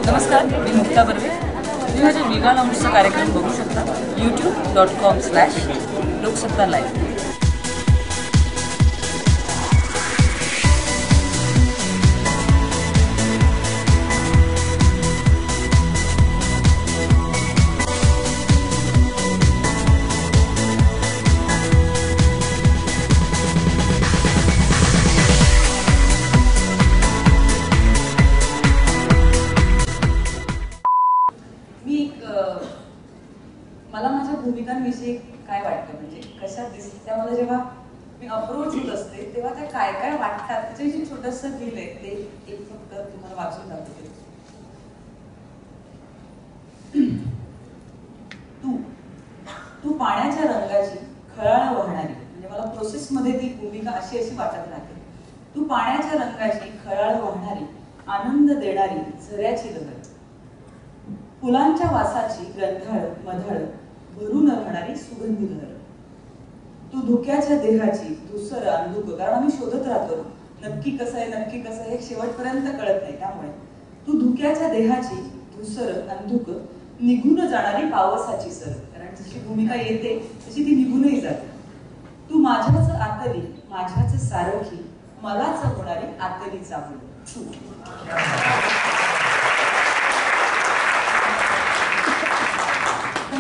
नमस्कार, मी मुक्ता बर्वे. तुम्ही माझ्या मेगा लॉन्चचा कार्यक्रम बघू शकता youtube.com/लोकसत्ता लाईव्ह. मला माझ्या भूमिकांविषयी काय वाटतं, म्हणजे कशा दिसत्या, मला जेव्हा मी अप्रोच होत असते तेव्हा त्या काय काय वाटतात त्याचे जे छोटंसं लिहिलंय ते एक फक्त तुम्हाला वाचून दाखवते. तू पाण्याच्या रंगाची खळाळ वाहणारी, म्हणजे मला प्रोसेसमध्ये ती भूमिका अशी वाटत राहते. तू पाण्याच्या रंगाची खळाळ वाहणारी, आनंद देणारी झऱ्याची लहर, फुलांच्या वासाची गंधाळ मधाळ भरून राहणारी सुगंधी लहर. तू धुक्याच्या देहाची धुसर अंधुक, कारण आम्ही शोधत राहतो नक्की कसं आहे हे शेवटपर्यंत कळत नाही. त्यामुळे तू धुक्याच्या देहाची धुसर अंधुक निघून जाणारी पावसाची सर, कारण जशी भूमिका येते तशी ती निघूनही जाते. तू माझ्याच आतली माझ्याच सारखी मलाच होणारी आतली चाहूल.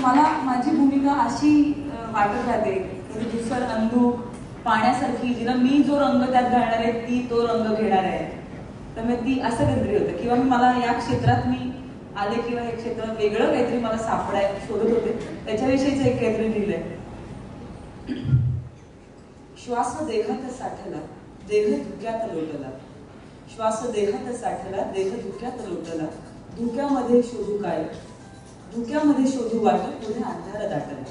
मला माझी भूमिका अशी वाटत राहते, दुसर अंधू पाण्यासारखी, जिला मी जो रंग त्यात घालणार आहे ती तो रंग घेणार आहे. तर मग ती असं काहीतरी होतं, किंवा मला या क्षेत्रात मी आले किंवा हे क्षेत्र वेगळं काहीतरी मला शोधत होते, त्याच्याविषयीच एक काहीतरी लिहिलंय. श्वास देहात साठला देह धुक्यात लोटला, श्वास देहात साठला देह धुक्यात लोटला, धुक्यामध्ये शोधू काय, धुक्यामध्ये शोधू वाट पुढे अंधार दाटला.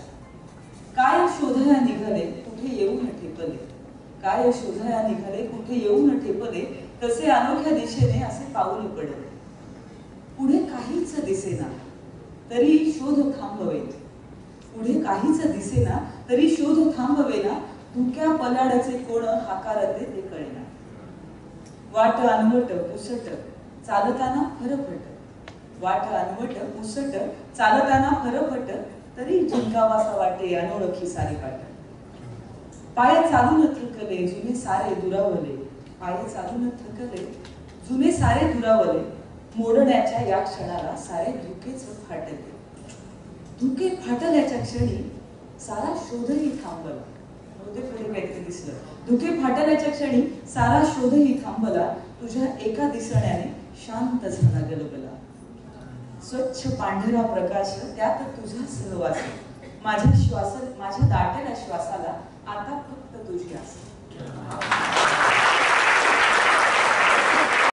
काय शोधाया निघाले कुठे येऊन ठेपले, काय शोधाया निघाले कुठे येऊन ठेपले, तसे अनोख्या दिशेने असे पाऊल पडले. पुढे काहीच दिसेना तरी शोध थांबवे, पुढे काहीच दिसेना तरी शोध थांबवेना, धुक्या पलाडाचे कोण हाकारते ते कळेना. वाट अनवट पुसट चालताना फरफट, वाट अनवट पुसट चालताना फरफट, तरी जिंकावासा वाटे अनोळखी सारे पाट. पाय चालून थकले जुने सारे दुरावले, पाय चालून थकले जुने सारे दुरावले, मोडण्याच्या या क्षणाला सारे धुकेच फाटले. धुके फाटल्याच्या क्षणी सारा शोधही थांबला. पुढे काहीतरी दिसलं. धुके फाटल्याच्या क्षणी सारा शोधही थांबला, तुझ्या एका दिसण्याने शांत झाला गलबला. स्वच्छ पांढरा प्रकाश त्यात तुझा सहवास, माझ्या दाटल्या श्वासाला आता फक्त तुझी आस.